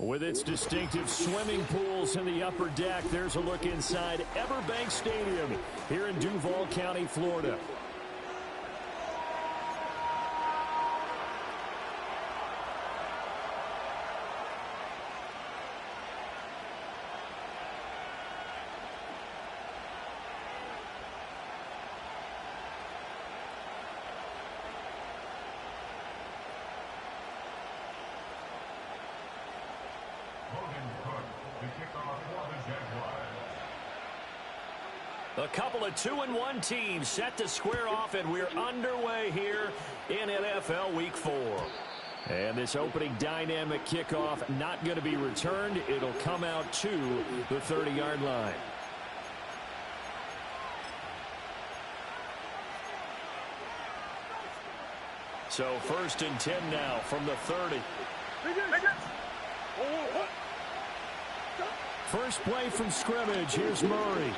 With its distinctive swimming pools in the upper deck, there's a look inside Everbank Stadium here in Duval County, Florida. A couple of 2-1 teams set to square off, and we're underway here in NFL Week 4. And this opening dynamic kickoff not going to be returned. It'll come out to the 30-yard line. So 1st and 10 now from the 30. First play from scrimmage. Here's Murray.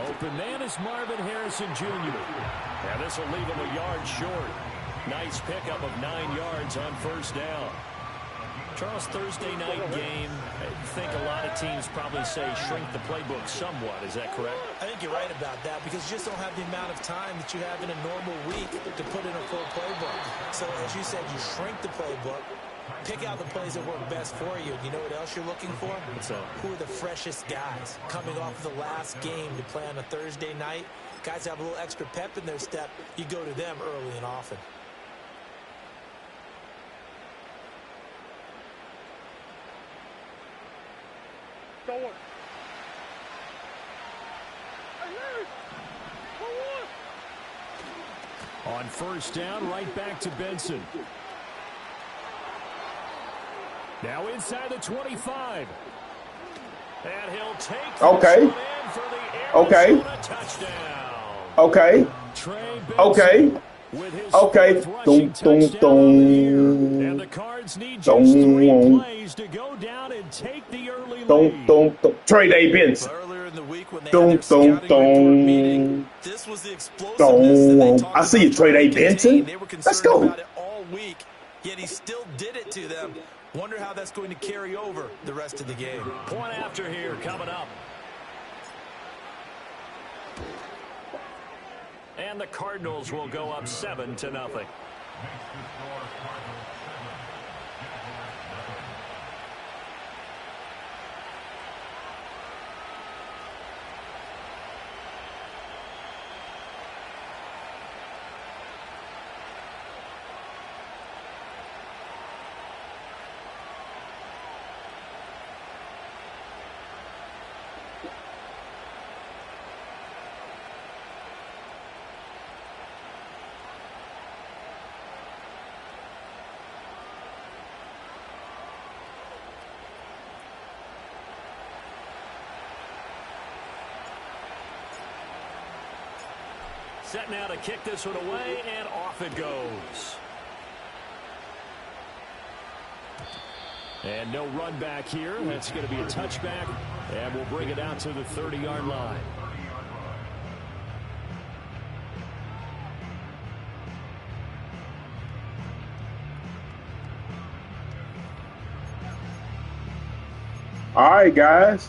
Open man is Marvin Harrison Jr. And this will leave him a yard short. Nice pickup of 9 yards on 1st down. Charles, Thursday night game, I think a lot of teams probably say shrink the playbook somewhat. Is that correct? I think you're right about that because you just don't have the amount of time that you have in a normal week to put in a full playbook. So as you said, you shrink the playbook. Pick out the plays that work best for you. You know what else you're looking for? What's that? Who are the freshest guys coming off the last game to play on a Thursday night? Guys have a little extra pep in their step. You go to them early and often. On 1st down, right back to Benson. Now inside the 25. And he'll take okay. For the okay. Touchdown. Okay. Okay. Okay. Dum, dum, dum. And the Cards need just 3 plays to go down and take the early lead. Trey Day Benson. Earlier in the week when they had their scouting report meeting, this was the explosiveness that they talked I see you, Trey Day Benson. They were concerned Let's go. about it all week, yet he still did it to them. Wonder how that's going to carry over the rest of the game. Point after here coming up. And the Cardinals will go up 7-0. Set now to kick this one away, and off it goes. And no run back here. That's going to be a touchback, and we'll bring it out to the 30-yard line. All right, guys.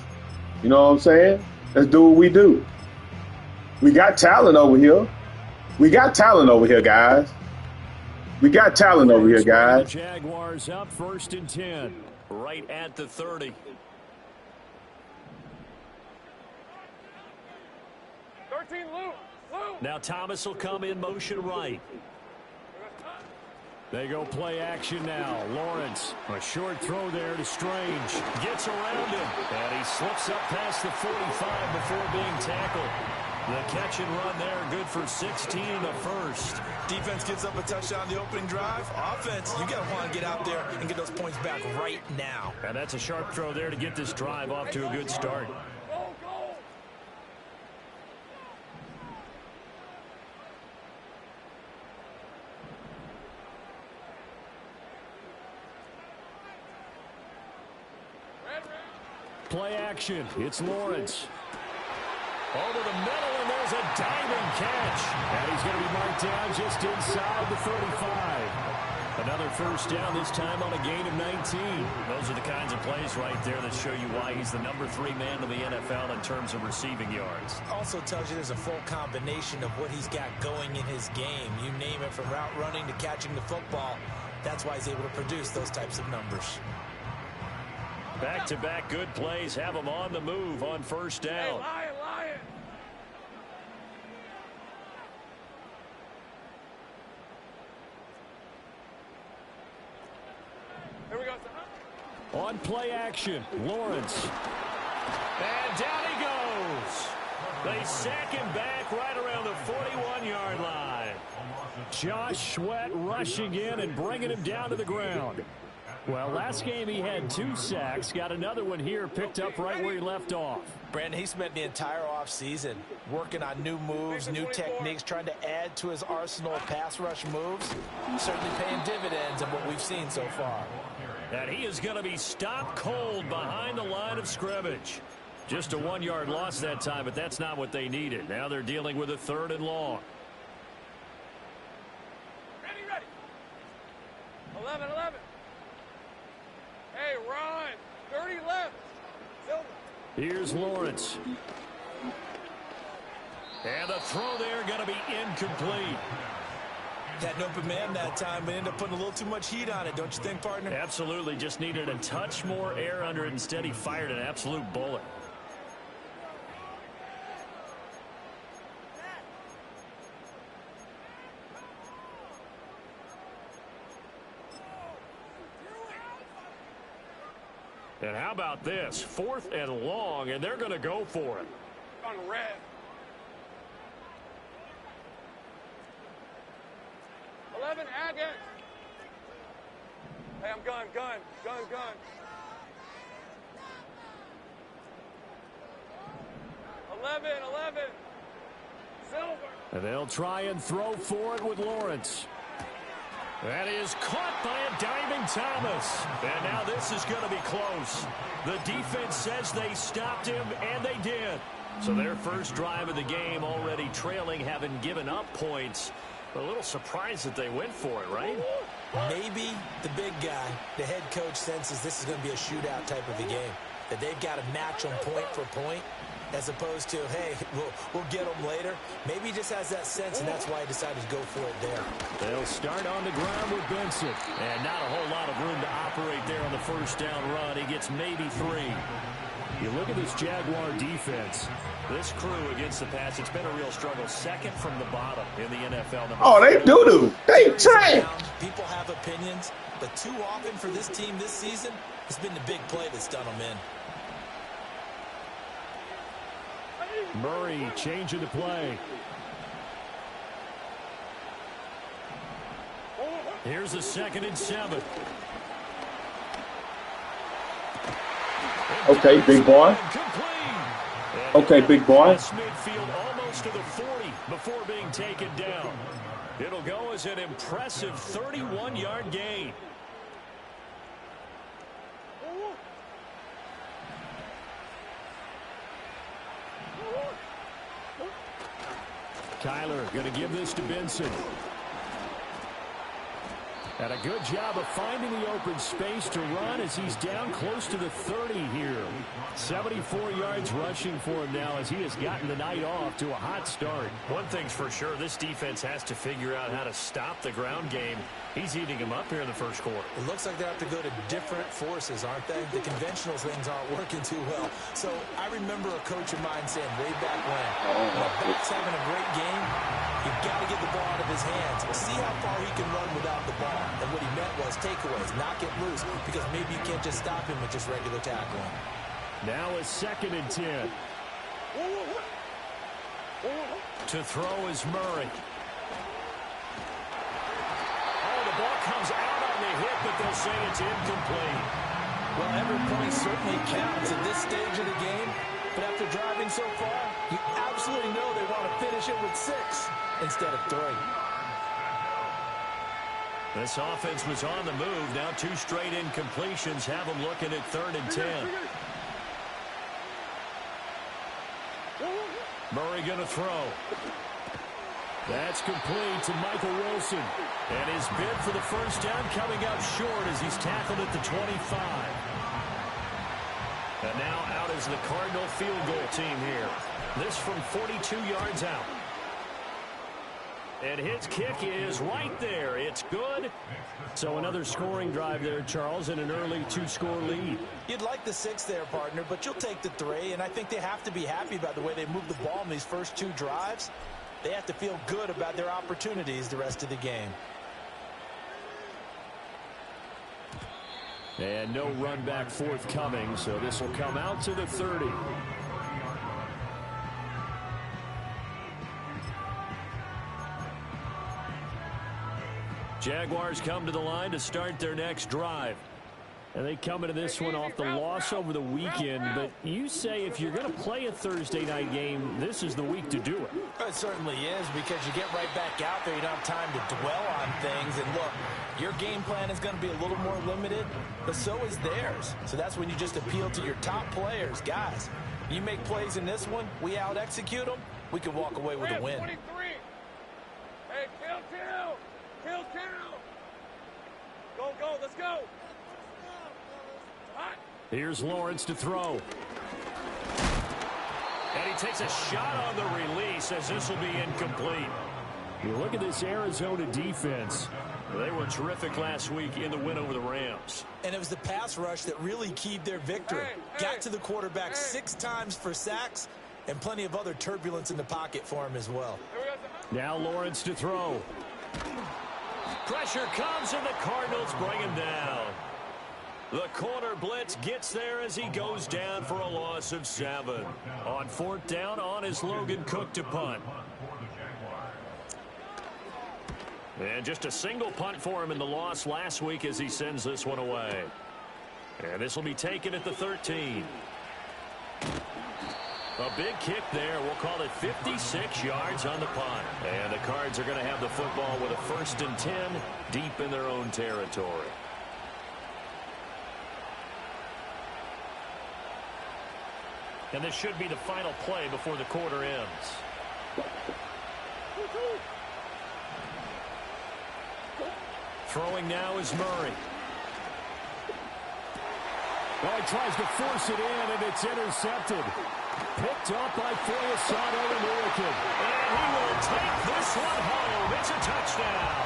You know what I'm saying? Let's do what we do. We got talent over here. We got talent over here, guys. We got talent over here, guys. The Jaguars up 1st and 10, right at the 30. 13, Lou. Now Thomas will come in motion right. They go play action now. Lawrence, a short throw there to Strange. Gets around him, and he slips up past the 45 before being tackled. The catch and run there, good for 16 and a first. Defense gives up a touchdown the opening drive. Offense, you got to want to get out there and get those points back right now. And that's a sharp throw there to get this drive off to a good start. Play action. It's Lawrence. Over the middle, and there's a diving catch. And he's going to be marked down just inside the 35. Another first down, this time on a gain of 19. Those are the kinds of plays right there that show you why he's the number 3 man in the NFL in terms of receiving yards. Also tells you there's a full combination of what he's got going in his game. You name it, from route running to catching the football. That's why he's able to produce those types of numbers. Back-to-back good plays have him on the move on first down. Hey, Lion. Here we go, son. On play action, Lawrence. And down he goes. They sack him back right around the 41-yard line. Josh Sweat rushing in and bringing him down to the ground. Well, last game he had 2 sacks. Got another one here, picked up right where he left off. Brandon, he spent the entire offseason working on new moves, new techniques, trying to add to his arsenal of pass rush moves. Certainly paying dividends in what we've seen so far. And he is going to be stopped cold behind the line of scrimmage. Just a 1-yard loss that time, but that's not what they needed. Now they're dealing with a 3rd and long. Ready. 11. Hey, Ron. 30 left. Silver. Here's Lawrence. And the throw there going to be incomplete. Had an open man that time, but ended up putting a little too much heat on it, don't you think, partner? Absolutely. Just needed a touch more air under it. Instead, he fired an absolute bullet. And how about this? 4th and long, and they're going to go for it. On red. Agate. Hey, I'm gun. 11. Silver. And they'll try and throw for it with Lawrence. That is caught by a diving Thomas. And now this is going to be close. The defense says they stopped him, and they did. So their first drive of the game already trailing, having given up points. A little surprised that they went for it, right? Maybe the big guy, the head coach, senses this is going to be a shootout type of a game. That they've got to match them point for point, as opposed to, hey, we'll get them later. Maybe he just has that sense, and that's why he decided to go for it there. They'll start on the ground with Benson. And not a whole lot of room to operate there on the first down run. He gets maybe 3. You look at this Jaguar defense. This crew against the pass, it's been a real struggle. 2nd from the bottom in the NFL. Oh, they doo-doo. They trash. People have opinions, but too often for this team this season, it's been the big play that's done them in. Murray changing the play. Here's a 2nd and 7. Okay, big boy. Okay, big boy. Midfield almost to the 40 before being taken down. It'll go as an impressive 31-yard gain. Kyler going to give this to Benson. And a good job of finding the open space to run as he's down close to the 30 here. 74 yards rushing for him now as he has gotten the night off to a hot start. One thing's for sure, this defense has to figure out how to stop the ground game. He's eating him up here in the first quarter. It looks like they have to go to different forces, aren't they? The conventional things aren't working too well. So I remember a coach of mine saying way back when a back's having a great game, you've got to get the ball out of his hands. See how far he can run without the ball. And what he meant was takeaways, knock it loose, because maybe you can't just stop him with just regular tackling. Now a 2nd and 10. To throw is Murray. Oh, the ball comes out on the hit, but they'll say it's incomplete. Well, every point certainly counts at this stage of the game. But after driving so far, you absolutely know they want to finish it with 6 instead of 3. This offense was on the move. Now 2 straight incompletions have them looking at 3rd and 10. Murray going to throw. That's complete to Michael Wilson. And his bid for the first down coming up short as he's tackled at the 25. And now out is the Cardinal field goal team here. This from 42 yards out. And his kick is right there. It's good. So another scoring drive there, Charles, and an early 2-score lead. You'd like the 6 there, partner, but you'll take the 3. And I think they have to be happy about the way they moved the ball in these first 2 drives. They have to feel good about their opportunities the rest of the game. And no run back forthcoming, so this will come out to the 30. Jaguars come to the line to start their next drive. And they come into this one off the loss over the weekend. But you say if you're going to play a Thursday night game, this is the week to do it. It certainly is, because you get right back out there. You don't have time to dwell on things. And look, your game plan is going to be a little more limited, but so is theirs. So that's when you just appeal to your top players. Guys, you make plays in this one, we out-execute them, we can walk away with a win. 23. Hey, kill 2. Kill 2. Go, go, let's go. Hot. Here's Lawrence to throw. And he takes a shot on the release as this will be incomplete. You look at this Arizona defense. They were terrific last week in the win over the Rams. And it was the pass rush that really keyed their victory. Got to the quarterback 6 times for sacks and plenty of other turbulence in the pocket for him as well. Now Lawrence to throw. Pressure comes and the Cardinals bring him down. The corner blitz gets there as he goes down for a loss of 7. On 4th down, on is Logan Cook to punt. And just a single punt for him in the loss last week as he sends this one away. And this will be taken at the 13. A big kick there. We'll call it 56 yards on the punt. And the Cards are going to have the football with a 1st and 10 deep in their own territory. And this should be the final play before the quarter ends. Throwing now is Murray. Well, he tries to force it in, and it's intercepted. Picked up by Foyesano and Milliken. And he will take this one home. It's a touchdown.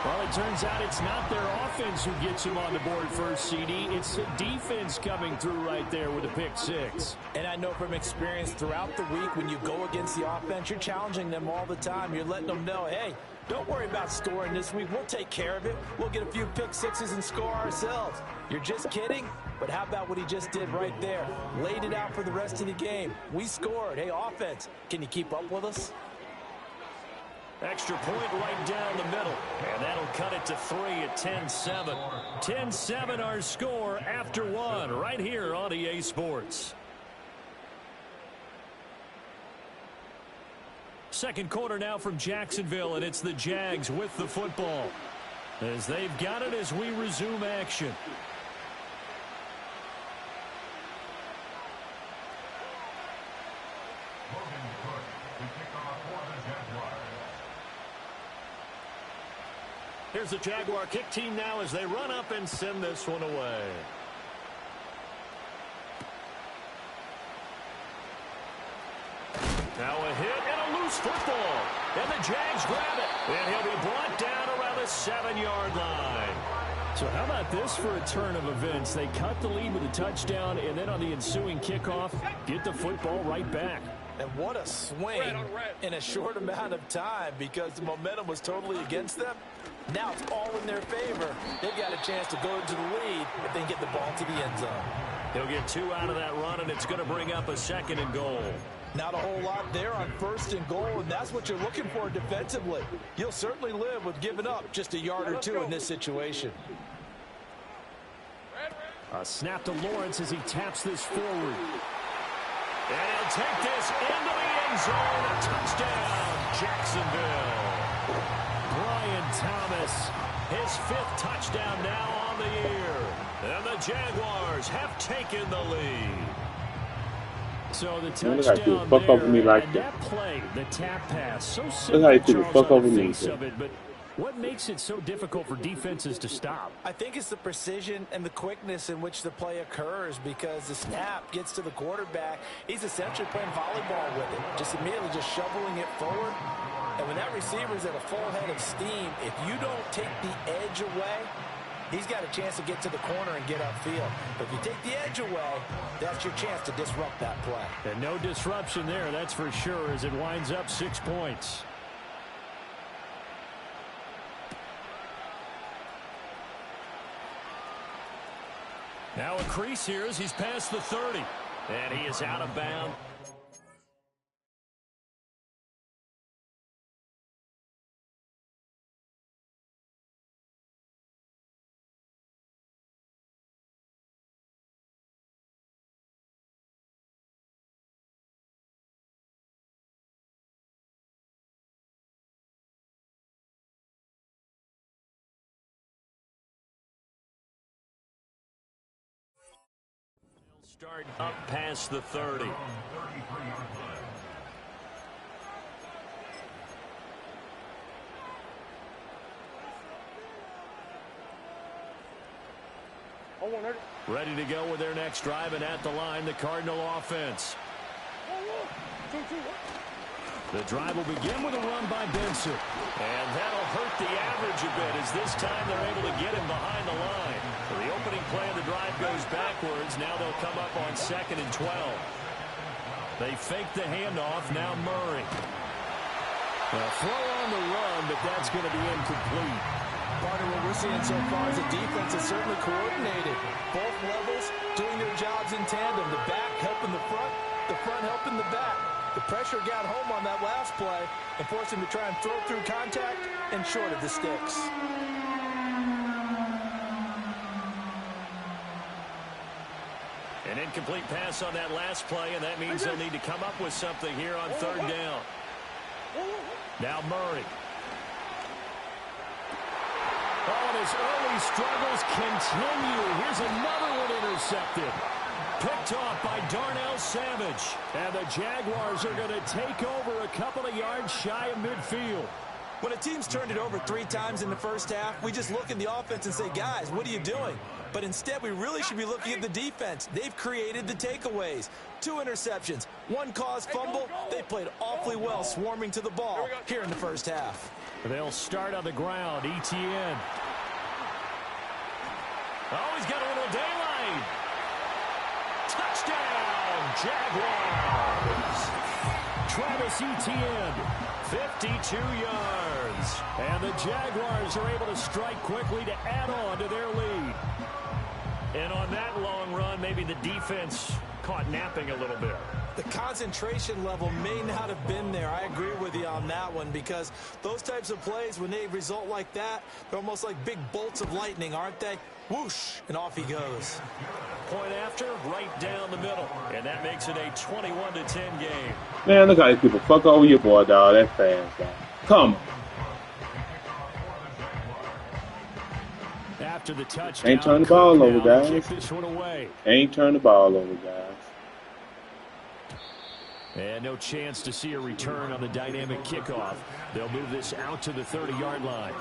Well, it turns out it's not their offense who gets him on the board first, CD. It's the defense coming through right there with a pick 6. And I know from experience throughout the week, when you go against the offense, you're challenging them all the time. You're letting them know, hey, don't worry about scoring this week. We'll take care of it. We'll get a few pick 6s and score ourselves. You're just kidding? But how about what he just did right there? Laid it out for the rest of the game. We scored. Hey, offense, can you keep up with us? Extra point right down the middle. And that'll cut it to 3 at 10-7. 10-7 our score after 1 right here on EA Sports. Second quarter now from Jacksonville, and it's the Jags with the football as they've got it as we resume action. Here's the Jaguar kick team now as they run up and send this one away. Now a hit and a loose football. And the Jags grab it. And he'll be brought down around the 7-yard line. So how about this for a turn of events? They cut the lead with a touchdown, and then on the ensuing kickoff, get the football right back. And what a swing in a short amount of time, because the momentum was totally against them. Now it's all in their favor. They've got a chance to go into the lead if they can get the ball to the end zone. He'll get 2 out of that run, and it's going to bring up a 2nd and goal. Not a whole lot there on 1st and goal, and that's what you're looking for defensively. You'll certainly live with giving up just a yard or 2 in this situation. A snap to Lawrence as he taps this forward. And he'll take this into the end zone. A touchdown, Jacksonville. Brian Thomas, his 5th touchdown now on the year. And the Jaguars have taken the lead. So the Man, look how people touchdown fuck over me there, like and that. that play, the tap pass, so Look simple, how people Charles, fuck on over the me. face of it, but what makes it so difficult for defenses to stop? I think it's the precision and the quickness in which the play occurs, because the snap gets to the quarterback. He's essentially playing volleyball with it, just immediately just shoveling it forward. And when that receiver's at a full head of steam, if you don't take the edge away, he's got a chance to get to the corner and get upfield. But if you take the edge away, that's your chance to disrupt that play. And no disruption there, that's for sure, as it winds up 6 points. Now a crease here as he's past the 30. And he is out of bounds. Start up past the 30. Ready to go with their next drive, and at the line, the Cardinal offense. The drive will begin with a run by Benson. And that'll hurt the average a bit, as this time they're able to get him behind the line. The opening play of the drive goes backwards. Now they'll come up on 2nd and 12. They fake the handoff. Now Murray. Well, throw on the run, but that's going to be incomplete. Part of what we're seeing so far is the defense is certainly coordinated. Both levels doing their jobs in tandem. The back helping the front helping the back. The pressure got home on that last play and forced him to try and throw through contact and short of the sticks. An incomplete pass on that last play, and that means they'll need to come up with something here on 3rd down. Now Murray. Oh, and his early struggles continue. Here's another one intercepted. Picked off by Darnell Savage. And the Jaguars are going to take over a couple of yards shy of midfield. When a team's turned it over 3 times in the first half, we just look at the offense and say, guys, what are you doing? But instead, we really should be looking at the defense. They've created the takeaways. 2 interceptions, 1 caused fumble. They played awfully well swarming to the ball here in the first half. They'll start on the ground. ETN. Oh, he's got a little daylight. Touchdown, Jaguars. Travis Etienne, 52 yards. And the Jaguars are able to strike quickly to add on to their lead. And on that long run, maybe the defense caught napping a little bit. The concentration level may not have been there. I agree with you on that one, because those types of plays, when they result like that, they're almost like big bolts of lightning, aren't they? Whoosh, and off he goes. Point after, right down the middle. And that makes it a 21-10 game. Man, look how these people fuck over your boy, dog. That fast, dog. Come on. After the touchdown, Ain't turn the ball over, guys. Kick this one away. Ain't turn the ball over, guys. And no chance to see a return on the dynamic kickoff. They'll move this out to the 30-yard line.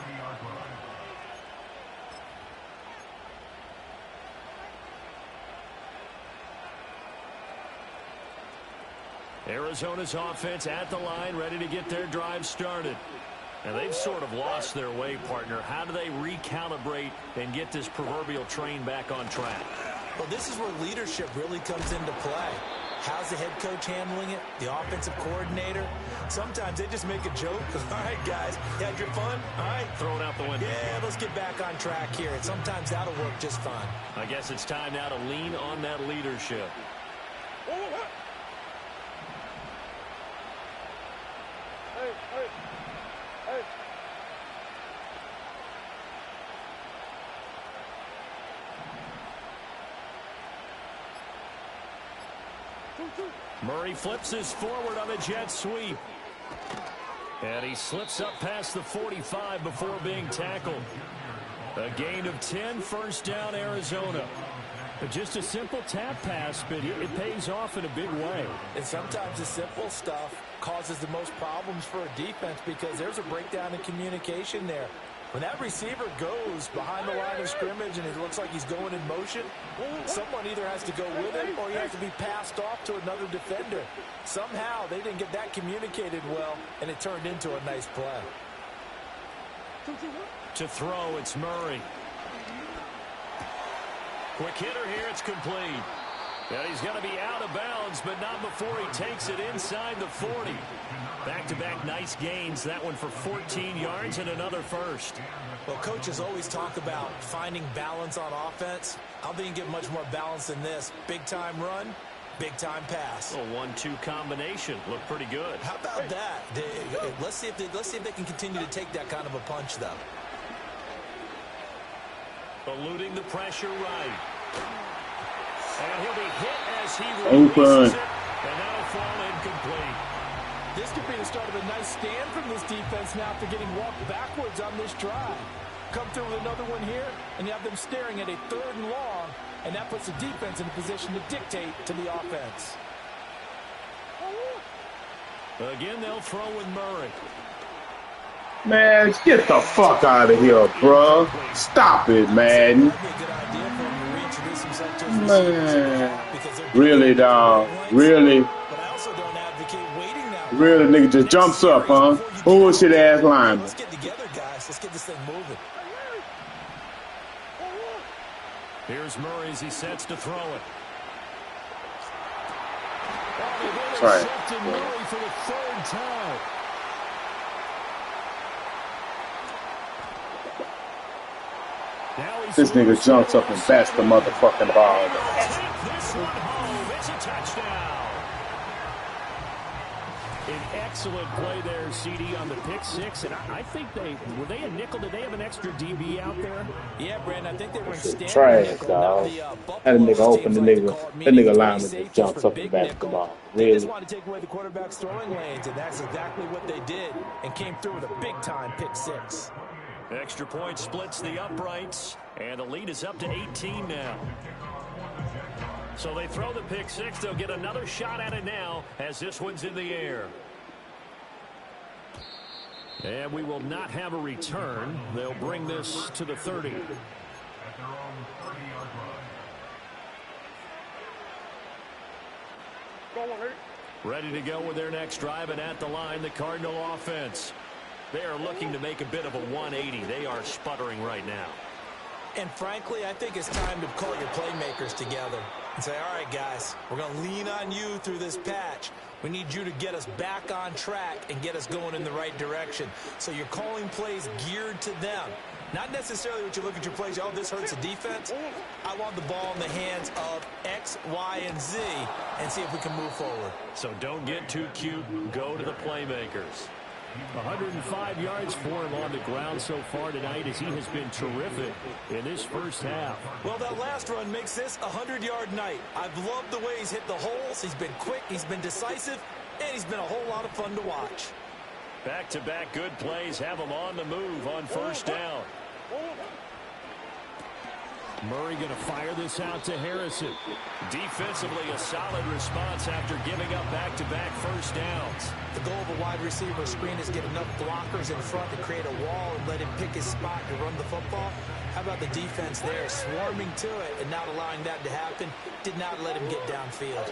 Arizona's offense at the line, ready to get their drive started. And they've sort of lost their way, partner. How do they recalibrate and get this proverbial train back on track? Well, this is where leadership really comes into play. How's the head coach handling it? The offensive coordinator? Sometimes they just make a joke. All right, guys, you had your fun? All right. Throw it out the window. Yeah, let's get back on track here. And sometimes that'll work just fine. I guess it's time now to lean on that leadership. Murray flips this forward on a jet sweep. And he slips up past the 45 before being tackled. A gain of 10, 1st down, Arizona. Just a simple tap pass, but it pays off in a big way. And sometimes the simple stuff causes the most problems for a defense because there's a breakdown in communication there. When that receiver goes behind the line of scrimmage and it looks like he's going in motion, someone either has to go with him or he has to be passed off to another defender. Somehow they didn't get that communicated well, and it turned into a nice play. To throw, it's Murray. Quick hitter here, it's complete. And he's going to be out of bounds, but not before he takes it inside the 40. Back-to-back nice gains. That one for 14 yards and another first. Well, coaches always talk about finding balance on offense. I don't think you get much more balance than this. Big-time run, big-time pass. A 1-2 combination. Looked pretty good. How about that? Let's see if they can continue to take that kind of a punch, though. Eluding the pressure right. And he'll be hit as he releases it. And that'll fall incomplete. This could be the start of a nice stand from this defense now after getting walked backwards on this drive. Come through with another one here, and you have them staring at a 3rd and long, and that puts the defense in a position to dictate to the offense. Again, they'll throw with Murray. Man, get the fuck out of here, bro. Stop it, man. Man. Really, dog. Really? Really, nigga just jumps up, huh? Bullshit ass lineman. Let's get together, guys. Let's get this thing moving. Here's Murray as he sets to throw it. That's right. Murray for the 3rd time. This nigga jumps up and bats the motherfucking ball. This one home. It's a touchdown. An excellent play there, CD, on the pick 6. And I think were they a nickel? Did they have an extra DB out there? Yeah, Brandon, I think they were in standard trash, nickel. dog. That nigga open the nigga. That nigga lineman just jumps up and bats the ball. They just wanted to take away the quarterback's throwing lanes, and that's exactly what they did, and came through with a big-time pick 6. Extra point splits the uprights, and the lead is up to 18 now. So they throw the pick 6. They'll get another shot at it now as this one's in the air. And we will not have a return. They'll bring this to the 30. Ready to go with their next drive, and at the line, the Cardinal offense. They are looking to make a bit of a 180. They are sputtering right now. And frankly, I think it's time to call your playmakers together and say, all right, guys, we're going to lean on you through this patch. We need you to get us back on track and get us going in the right direction. So you're calling plays geared to them. Not necessarily what you look at your plays, oh, this hurts the defense. I want the ball in the hands of X, Y, and Z and see if we can move forward. So don't get too cute. Go to the playmakers. 105 yards for him on the ground so far tonight as he has been terrific in this first half. Well, that last run makes this a 100-yard night. I've loved the way he's hit the holes. He's been quick, he's been decisive, and he's been a whole lot of fun to watch. Back-to-back good plays have him on the move on first down. Murray going to fire this out to Harrison. Defensively, a solid response after giving up back-to-back first downs. The goal of a wide receiver screen is get enough blockers in front to create a wall and let him pick his spot to run the football. How about the defense there, swarming to it and not allowing that to happen? Did not let him get downfield.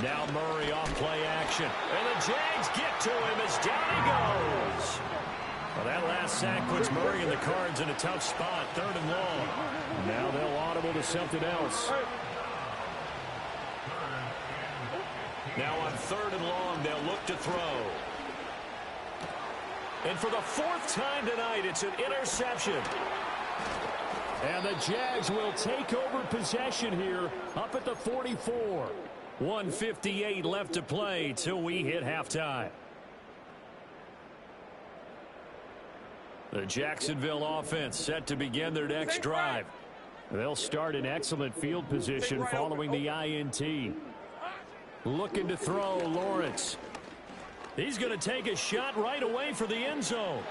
Now Murray off play action. And the Jags get to him as down he goes. Well, that last sack puts Murray and the Cards in a tough spot, 3rd and long. Now they'll audible to something else. Now on 3rd and long, they'll look to throw. And for the 4th time tonight, it's an interception. And the Jags will take over possession here up at the 44. 1:58 left to play till we hit halftime. The Jacksonville offense set to begin their next drive. They'll start in excellent field position following the INT. Looking to throw, Lawrence. He's going to take a shot right away for the end zone.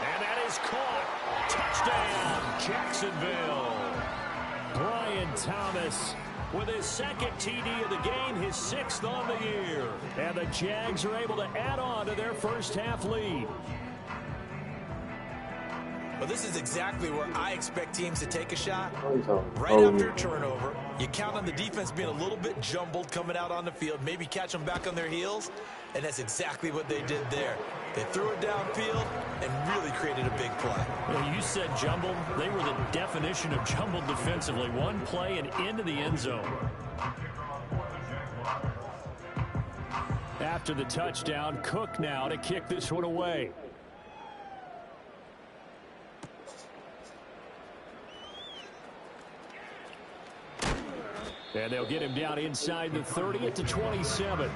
And that is caught. Touchdown, Jacksonville. Brian Thomas with his second TD of the game, his 6th on the year. And the Jags are able to add on to their first half lead. Well, this is exactly where I expect teams to take a shot. Right Oh. after a turnover, you count on the defense being a little bit jumbled coming out on the field, maybe catch them back on their heels, and that's exactly what they did there. They threw it downfield and really created a big play. Well, you said jumbled. They were the definition of jumbled defensively. One play and into the end zone. After the touchdown, Cook now to kick this one away. And they'll get him down inside the 30 at the 27.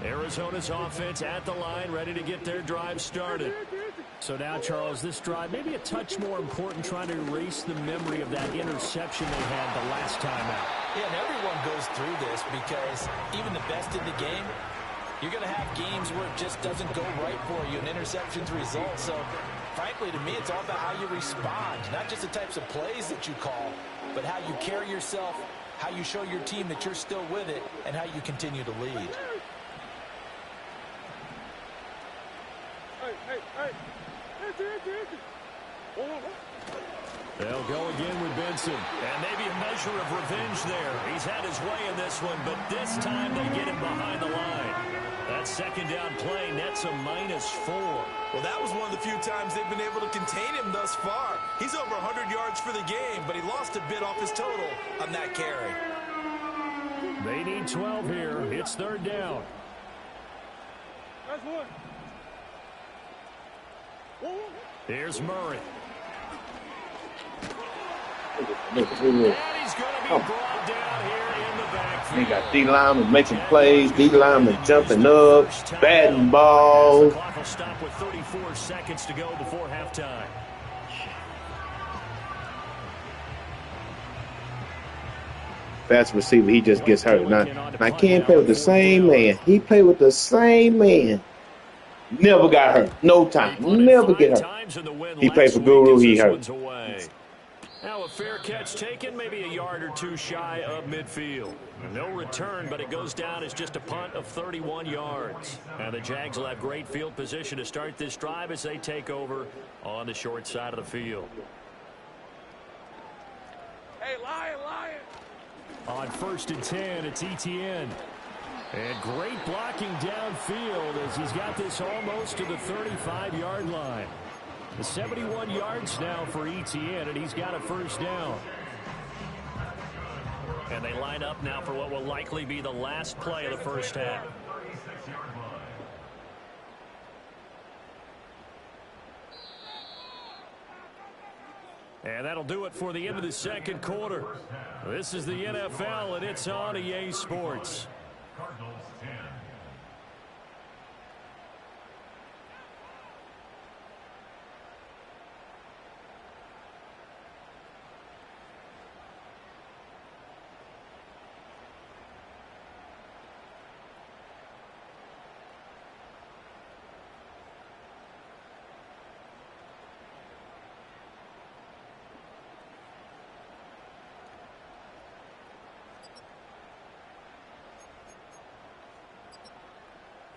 Arizona's offense at the line, ready to get their drive started. So now, Charles, this drive maybe a touch more important, trying to erase the memory of that interception they had the last time out. Yeah, and everyone goes through this because even the best in the game, you're going to have games where it just doesn't go right for you, and interceptions result. So, frankly, to me, it's all about how you respond, not just the types of plays that you call, but how you carry yourself, how you show your team that you're still with it, and how you continue to lead. They'll go again with Benson. And maybe a measure of revenge there. He's had his way in this one, but this time they get him behind the line. That second down play nets a -4. Well, that was one of the few times they've been able to contain him thus far. He's over 100 yards for the game, but he lost a bit off his total on that carry. They need 12 here. It's 3rd down. That's one. Here's Murray. And And he's going to be brought down here in the backfield. you got D-lineman making plays, D-lineman jumping up, batting balls. The clock will stop with 34 seconds to go before halftime. Fast receiver, he just gets hurt. Now Ken play with the same man. He played with the same man. Never got hurt. No time. Never get hurt. He played for Guru. He hurt. Now a fair catch taken, maybe a yard or two shy of midfield. No return, but it goes down as just a punt of 31 yards. And the Jags will have great field position to start this drive as they take over on the short side of the field. Hey, Lion, Lion. On 1st and 10, it's ETN. And great blocking downfield as he's got this almost to the 35-yard line. The 71 yards now for ETN, and he's got a 1st down. And they line up now for what will likely be the last play of the first half. And that'll do it for the end of the second quarter. This is the NFL, and it's on EA Sports.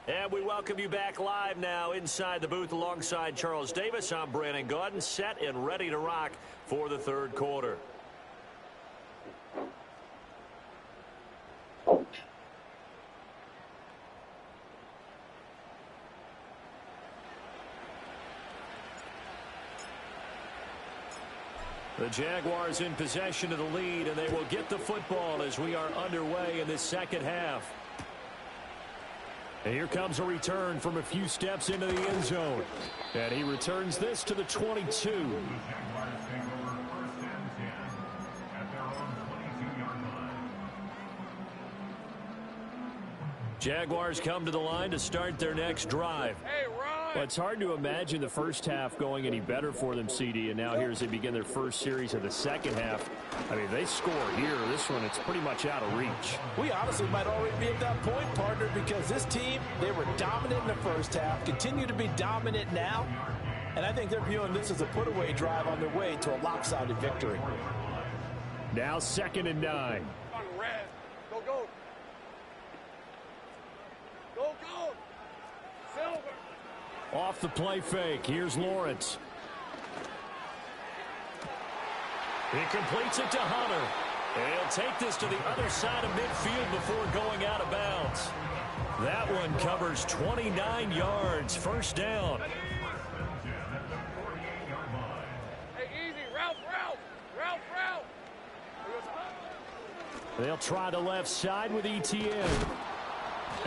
And we welcome you back live now inside the booth alongside Charles Davis. I'm Brandon Gaudin, set and ready to rock for the 3rd quarter. The Jaguars in possession of the lead, and they will get the football as we are underway in this second half. And here comes a return from a few steps into the end zone. And he returns this to the 22. Jaguars come to the line to start their next drive. Hey, run. Well, it's hard to imagine the first half going any better for them, CD, and now here as they begin their first series of the second half. I mean, they score here. This one, it's pretty much out of reach. We honestly might already be at that point, partner, because this team, they were dominant in the first half, continue to be dominant now, and I think they're viewing this as a put-away drive on their way to a lopsided victory. Now 2nd and 9. On red. Go, go. Go, go. Silver. Off the play fake. Here's Lawrence. He completes it to Hunter. And he'll take this to the other side of midfield before going out of bounds. That one covers 29 yards. First down. Hey, easy. Route. They'll try the left side with ETN.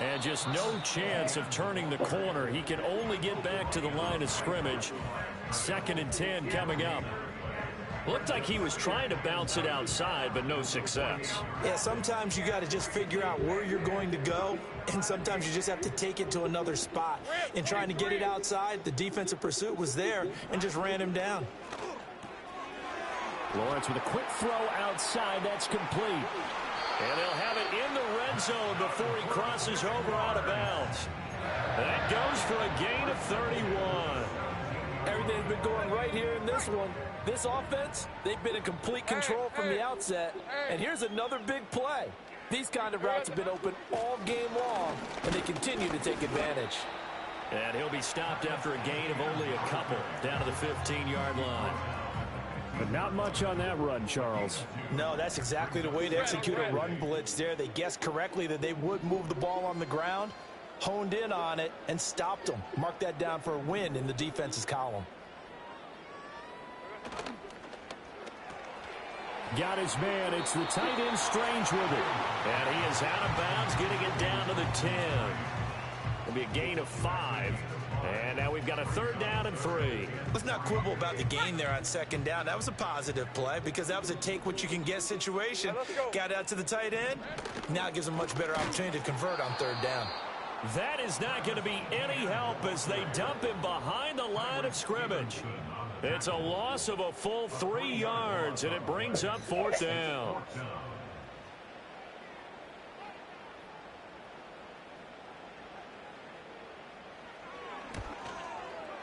And just no chance of turning the corner. He can only get back to the line of scrimmage. 2nd and 10 coming up. Looked like he was trying to bounce it outside, but no success. Yeah, sometimes you got to just figure out where you're going to go, and sometimes you just have to take it to another spot. In trying to get it outside, the defensive pursuit was there and just ran him down. Lawrence with a quick throw outside. That's complete. And they'll have it in the red zone before he crosses over out of bounds. That goes for a gain of 31. Everything's been going right here in this one. This offense, they've been in complete control from the outset. And here's another big play. These kind of routes have been open all game long, and they continue to take advantage. And he'll be stopped after a gain of only a couple down to the 15-yard line. But not much on that run, Charles. No, that's exactly the way to execute a run blitz there. They guessed correctly that they would move the ball on the ground, honed in on it, and stopped them. Mark that down for a win in the defense's column. Got his man. It's the tight end Strange with it. And he is out of bounds, getting it down to the 10. It'll be a gain of 5. And now we've got a 3rd down and 3. Let's not quibble about the gain there on 2nd down. That was a positive play because that was a take-what-you-can-get situation. Got out to the tight end. Now it gives them a much better opportunity to convert on 3rd down. That is not going to be any help as they dump him behind the line of scrimmage. It's a loss of a full 3 yards, and it brings up 4th down.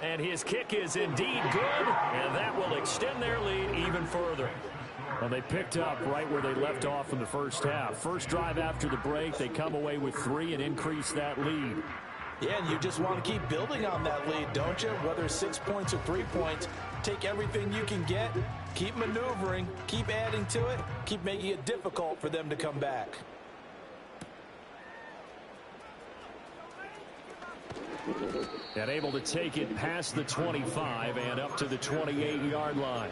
And his kick is indeed good, and that will extend their lead even further. Well, they picked up right where they left off in the first half. First drive after the break, they come away with 3 and increase that lead. Yeah, and you just want to keep building on that lead, don't you? Whether it's 6 points or 3 points, take everything you can get, keep maneuvering, keep adding to it, keep making it difficult for them to come back. And able to take it past the 25 and up to the 28-yard line.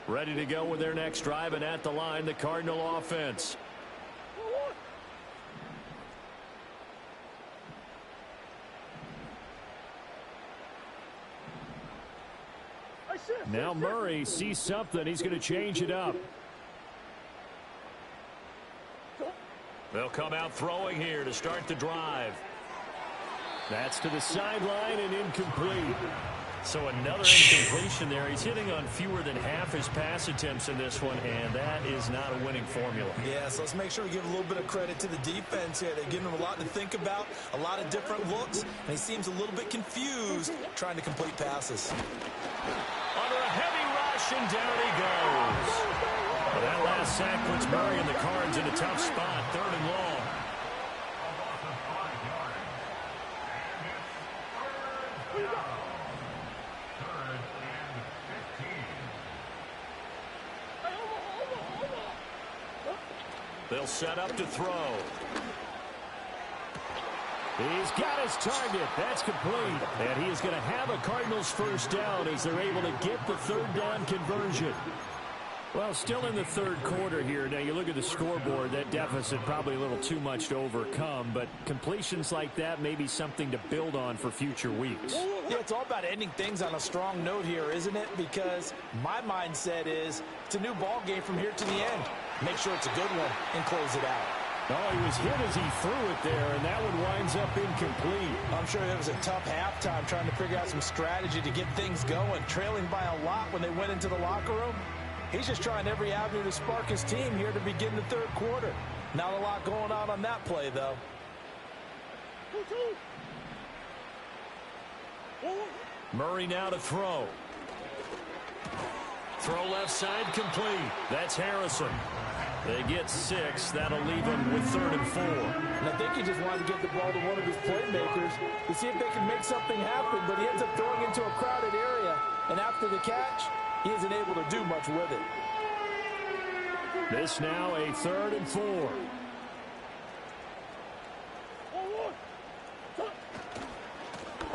Ready to go with their next drive, and at the line, the Cardinal offense. Now Murray sees something. He's going to change it up. They'll come out throwing here to start the drive. That's to the sideline and incomplete. So another incompletion there. He's hitting on fewer than half his pass attempts in this one, and that is not a winning formula. Yeah, so let's make sure we give a little bit of credit to the defense here. They're giving him a lot to think about, a lot of different looks, and he seems a little bit confused trying to complete passes. Under a heavy rush, and down he goes. Well, that last sack puts Murray and the Cards in a tough spot, 3rd and long. They'll set up to throw. He's got his target. That's complete. And he is going to have a Cardinals first down as they're able to get the 3rd down conversion. Well, still in the third quarter here. Now, you look at the scoreboard, that deficit probably a little too much to overcome, but completions like that may be something to build on for future weeks. Yeah, it's all about ending things on a strong note here, isn't it? Because my mindset is it's a new ball game from here to the end. Make sure it's a good one and close it out. Oh, he was hit as he threw it there, and that one winds up incomplete. I'm sure it was a tough halftime trying to figure out some strategy to get things going, trailing by a lot when they went into the locker room. He's just trying every avenue to spark his team here to begin the third quarter. Not a lot going on that play, though. Murray now to throw. Throw left side complete. That's Harrison. They get 6. That'll leave him with 3rd and 4. And I think he just wanted to get the ball to one of his playmakers to see if they can make something happen, but he ends up throwing into a crowded area. And after the catch, he isn't able to do much with it. This now a 3rd and 4.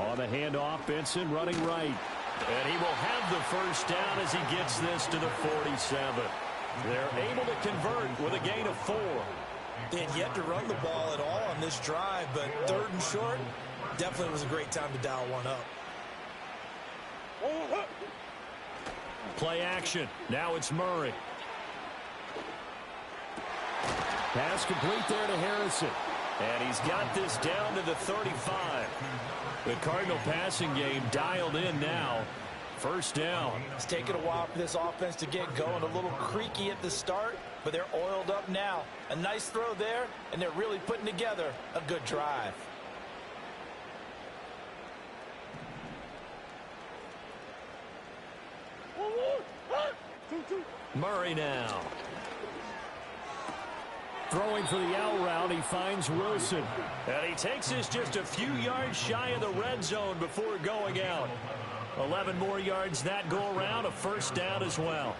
On the handoff, Benson running right. And he will have the first down as he gets this to the 47. They're able to convert with a gain of 4. They had yet to run the ball at all on this drive, but 3rd and short, definitely was a great time to dial one up. Play action. Now it's Murray. Pass complete there to Harrison. And he's got this down to the 35. The Cardinal passing game dialed in now. First down. It's taken a while for this offense to get going. A little creaky at the start, but they're oiled up now. A nice throw there, and they're really putting together a good drive. Murray now. Throwing for the out route, he finds Wilson. And he takes this just a few yards shy of the red zone before going out. 11 more yards that go around, a first down as well.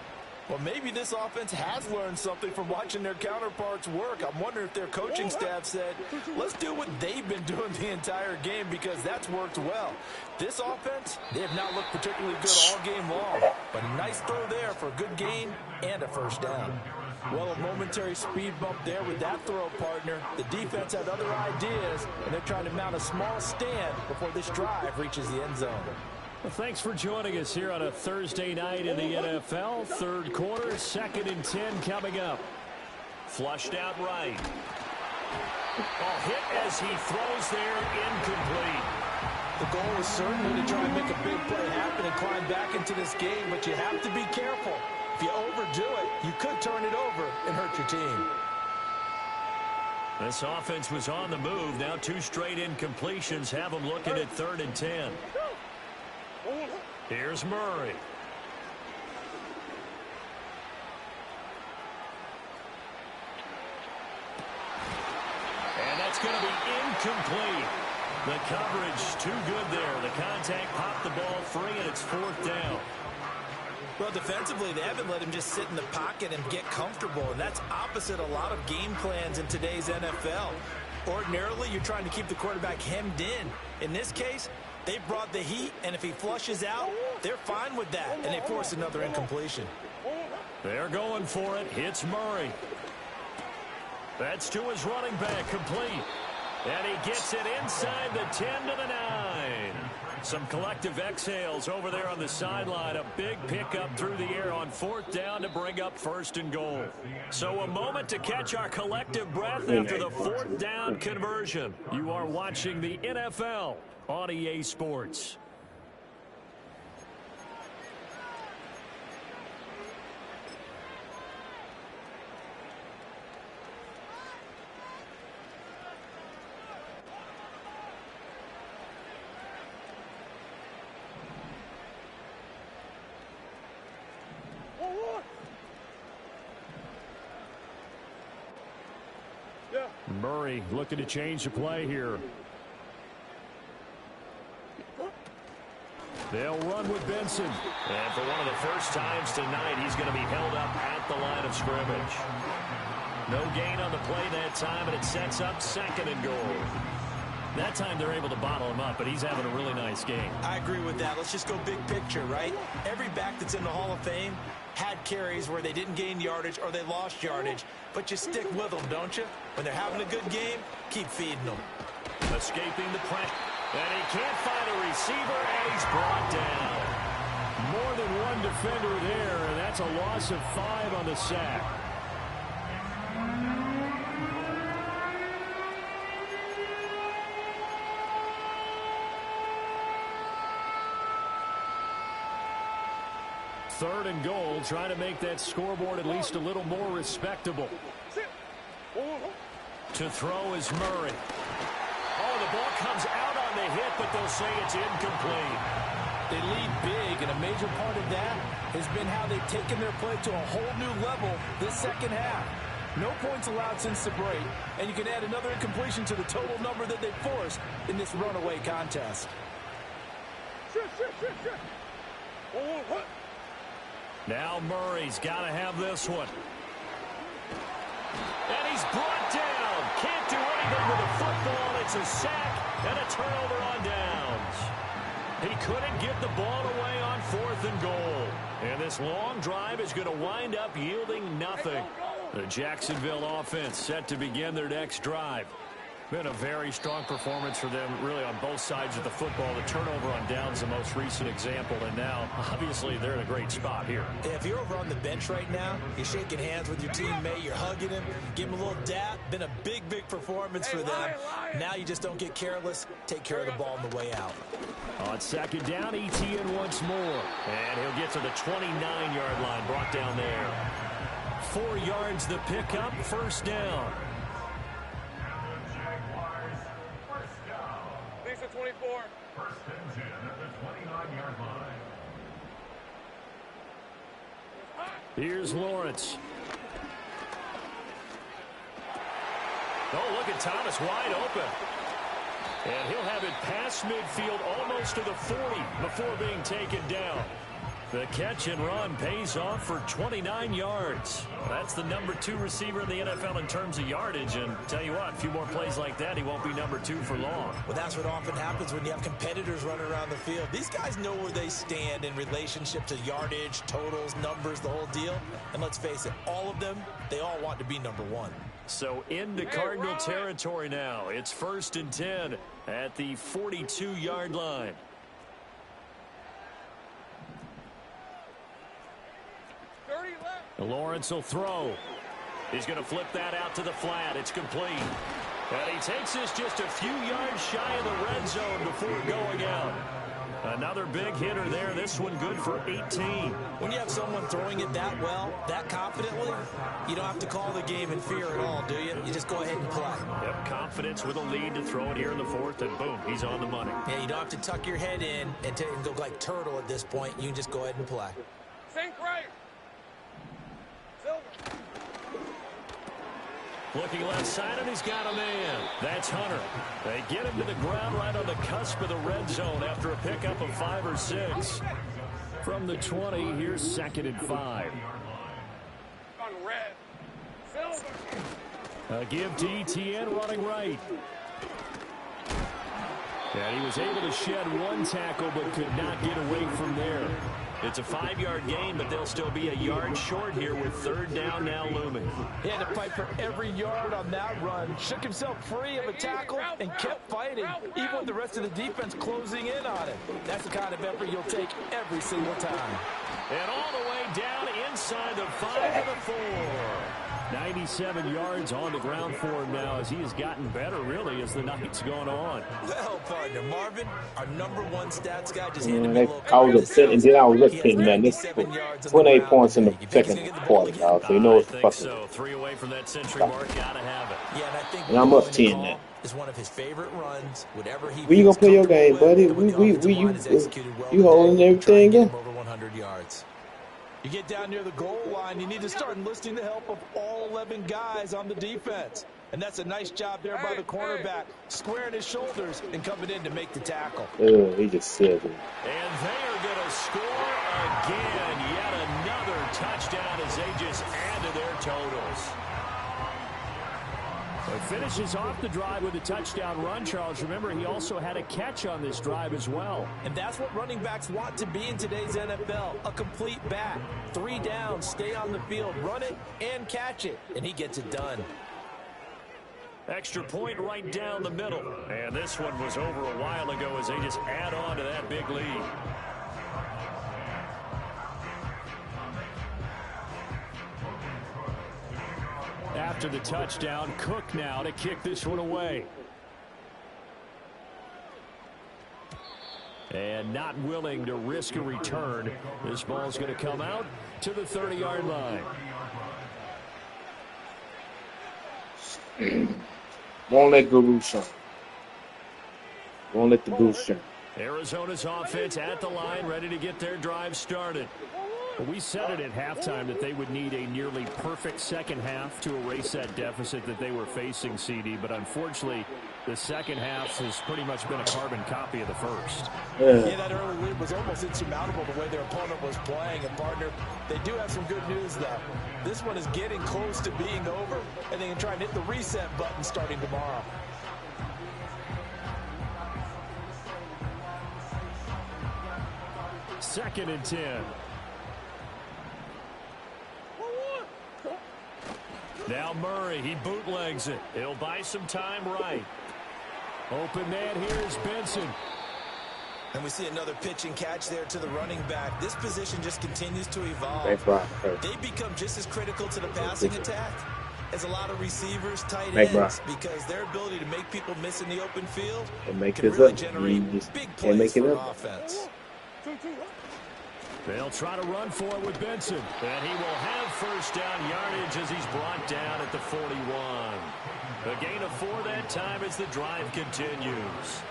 Well, maybe this offense has learned something from watching their counterparts work. I'm wondering if their coaching staff said, let's do what they've been doing the entire game, because that's worked well. This offense, they have not looked particularly good all game long. But a nice throw there for a good gain and a first down. Well, a momentary speed bump there with that throw, partner. The defense had other ideas, and they're trying to mount a small stand before this drive reaches the end zone. Well, thanks for joining us here on a Thursday night in the NFL. Third quarter, 2nd and 10 coming up. Flushed out right. Oh, hit as he throws there, incomplete. The goal is certainly to try and make a big play happen and climb back into this game, but you have to be careful. If you overdo it, you could turn it over and hurt your team. This offense was on the move. Now 2 straight incompletions have them looking at 3rd and 10. Here's Murray. And that's going to be incomplete. The coverage too good there. The contact popped the ball free, and it's 4th down. Well, defensively, they haven't let him just sit in the pocket and get comfortable, and that's opposite a lot of game plans in today's NFL. Ordinarily, you're trying to keep the quarterback hemmed in. In this case, they brought the heat, and if he flushes out, they're fine with that, and they force another incompletion. They're going for it. Hits Murray. That's to his running back, complete. And he gets it inside the 10 to the 9. Some collective exhales over there on the sideline. A big pickup through the air on 4th down to bring up 1st and goal. So a moment to catch our collective breath after the 4th down conversion. You are watching the NFL on EA Sports. Murray looking to change the play here. They'll run with Benson. And for one of the first times tonight, he's going to be held up at the line of scrimmage. No gain on the play that time, and it sets up 2nd and goal. That time they're able to bottle him up, but he's having a really nice game. I agree with that. Let's just go big picture, right? Every back that's quarterbacks in the Hall of Fame had carries where they didn't gain yardage or they lost yardage, but you stick with them, don't you? When they're having a good game, keep feeding them. Escaping the pressure. And he can't find a receiver, and he's brought down. More than one defender there, and that's a loss of 5 on the sack. Third and goal, trying to make that scoreboard at least a little more respectable. To throw is Murray. Oh, the ball comes out on the hit, but they'll say it's incomplete. They lead big, and a major part of that has been how they've taken their play to a whole new level this second half. No points allowed since the break, and you can add another incompletion to the total number that they forced in this runaway contest. Now Murray's got to have this one. And he's brought down. Can't do anything with the football. It's a sack and a turnover on downs. He couldn't get the ball away on 4th and goal. And this long drive is going to wind up yielding nothing. The Jacksonville offense set to begin their next drive. Been a very strong performance for them, really, on both sides of the football. The turnover on downs, the most recent example, and now, obviously, they're in a great spot here. Yeah, if you're over on the bench right now, you're shaking hands with your teammate, you're hugging him, give him a little dap. Been a big, big performance for them. Now you just don't get careless. Take care of the ball on the way out. On second down, ETN once more. And he'll get to the 29-yard line, brought down there. 4 yards the pickup, first down. 24. First and 10 at the 29-yard line. Here's Lawrence. Oh, look at Thomas wide open. And he'll have it past midfield almost to the 40 before being taken down. The catch and run pays off for 29 yards. That's the number 2 receiver in the NFL in terms of yardage. And tell you what, a few more plays like that, he won't be number 2 for long. Well, that's what often happens when you have competitors running around the field. These guys know where they stand in relationship to yardage, totals, numbers, the whole deal. And let's face it, all of them, they all want to be number 1. So into Cardinal territory now. It's 1st and 10 at the 42-yard line. Lawrence will throw. He's going to flip that out to the flat. It's complete. And he takes this just a few yards shy of the red zone before going out. Another big hitter there. This one good for 18. When you have someone throwing it that well, that confidently, you don't have to call the game in fear at all, do you? You just go ahead and play. Yep, confidence with a lead to throw it here in the 4th, and boom, he's on the money. Yeah, you don't have to tuck your head in and go like turtle at this point. You can just go ahead and play. Sink right. Looking left side, and he's got a man. That's Hunter. They get him to the ground right on the cusp of the red zone after a pickup of 5 or 6. From the 20, here's 2nd and 5. On red. Silver. A give to ETN running right. And he was able to shed 1 tackle, but could not get away from there. It's a 5-yard gain, but they'll still be a yard short here with 3rd down now looming. He had to fight for every yard on that run. Shook himself free of a tackle and kept fighting, even with the rest of the defense closing in on him. That's the kind of effort you'll take every single time. And all the way down inside the 5 to the 4. 97 yards on the ground for him now as he has gotten better, really, as the night's gone on. Well, partner, Marvin, our number 1 stats guy, just handed me a little I was upset, and then I was looking, man, this was 28 points in the second quarter, y'all, so you know what the fuck. So 3 away from that century mark, gotta have it. Yeah, and I think and I'm up 10 now. Is one of his favorite runs. Whatever he where you gonna play your game, buddy? You holding everything up? Over 100 yards. You get down near the goal line, you need to start enlisting the help of all 11 guys on the defense. And that's a nice job there by the cornerback, squaring his shoulders and coming in to make the tackle. Oh, he just said it. And they are going to score again. Yet another touchdown as they just add to their totals. Finishes off the drive with a touchdown run, Charles. Remember, he also had a catch on this drive as well. And that's what running backs want to be in today's NFL, a complete back. 3 downs, stay on the field, run it, and catch it. And he gets it done. Extra point right down the middle. And this one was over a while ago as they just add on to that big lead. After the touchdown, Cook now to kick this one away. And not willing to risk a return. This ball's going to come out to the 30-yard line. Won't let Guru shine. Won't let the boost shine. Arizona's offense at the line, ready to get their drive started. We said it at halftime that they would need a nearly perfect second half to erase that deficit that they were facing, CD. But unfortunately, the second half has pretty much been a carbon copy of the first. Yeah, that early lead was almost insurmountable the way their opponent was playing. And, partner, they do have some good news, though. This one is getting close to being over, and they can try and hit the reset button starting tomorrow. Second and 10. Now Murray, he bootlegs it. He'll buy some time right. Open man here is Benson. And we see another pitch and catch there to the running back. This position just continues to evolve. They become just as critical to the passing attack as a lot of receivers, tight ends, because their ability to make people miss in the open field can really generate big plays for offense. They'll try to run for it with Benson. And he will have first down yardage as he's brought down at the 41. A gain of 4 that time as the drive continues.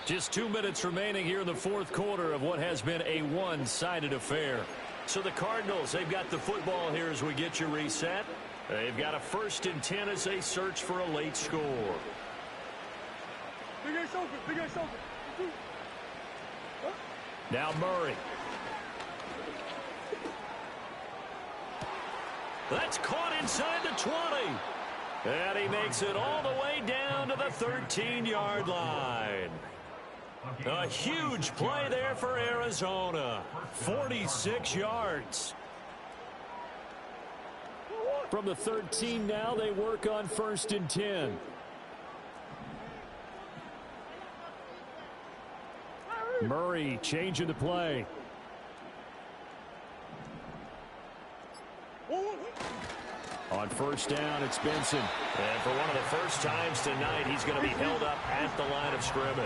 Just 2 minutes remaining here in the fourth quarter of what has been a one-sided affair. So the Cardinals, they've got the football here as we get you reset. They've got a 1st and 10 as they search for a late score. Now Murray. That's caught inside the 20. And he makes it all the way down to the 13-yard line. A huge play there for Arizona. 46 yards. From the 13 now, they work on 1st and 10. Murray changing the play. On 1st down, it's Benson. And for one of the first times tonight, he's going to be held up at the line of scrimmage.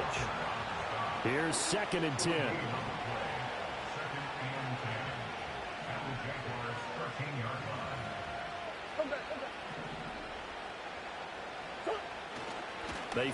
Here's 2nd and 10. They